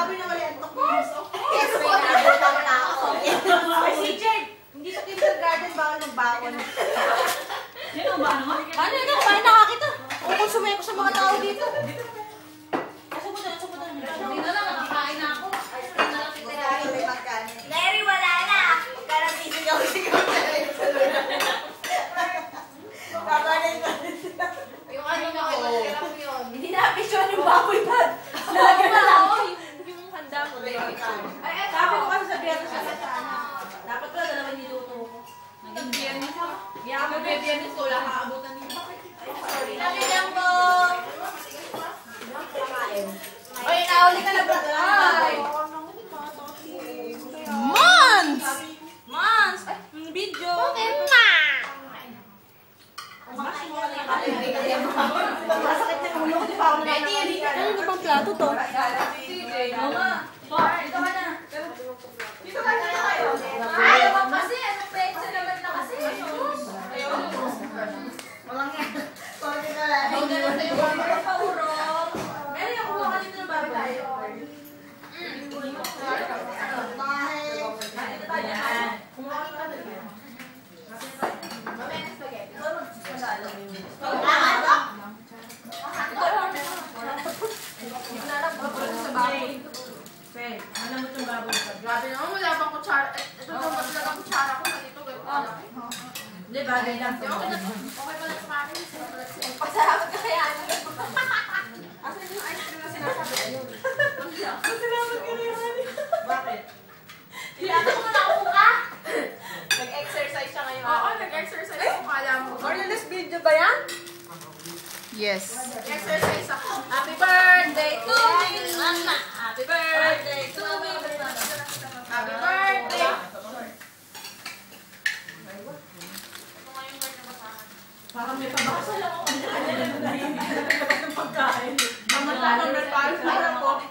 baboy na mali antok mo. Yes, may nabutang na ako. Ay, si Jen, hindi sa kindergarten bawal magbakon. Yan ang ba naman? Ano yun? Paano nakakita? Kukonsume ko sa mga tao dito. Hindi na lang, nakakain na ako. Hindi na lang titirahin. Larry, wala na! Huwag ka nang sisigaw-sigaw na rin sa luna. Kabalin ko. Yung ano na ako, hirap yun. Hindi na-apishon yung baboy pad. Lagi na lang. Yung handa mo. Sabi ko kasi sa biyernes sa ano. Dapat pala dalawang niluto ko. Naging biyernes ka. Yaman May biyernes ko, wala kaabutan niyo. Sorry. Lagi lang po. Oy, nauli ka na ba? Ay! Months! Months! Video! Masakit na ulo ko, di pa ako nakakalikan. Ano na bang plato to? Dito ka na. Dito kayo. Ay, kasi, anong pecha naman na kasi. Walang yan. Sorry na lang. Ay, ganun sa'yo, mga paurong. Meron yung kuha ka dito ng baboy tayo. Grabe naman, wala bang kutsara. Ito naman talaga kutsara ko sa dito. Hindi, bagay lang. Okay pala sa akin. Pasalamat ka kaya. Asan yung ice cream na sinasabi? Ayun. Pasalamat ka rin. Bakit? Iyata mo na ako ka. Nag-exercise siya ngayon. Oo, nag-exercise ako. Kala mo. Ornelas video ba yan? Yes. Exercise ako. Happy birthday to me, Mama. Happy birthday to me. Happy birthday. Parang may pabasa lang ako. Ng pagkain. Mamatapang na tayo sa ko.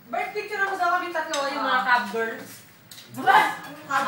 Birth picture ako sa kami tatlo, yung mga cab girls. Cab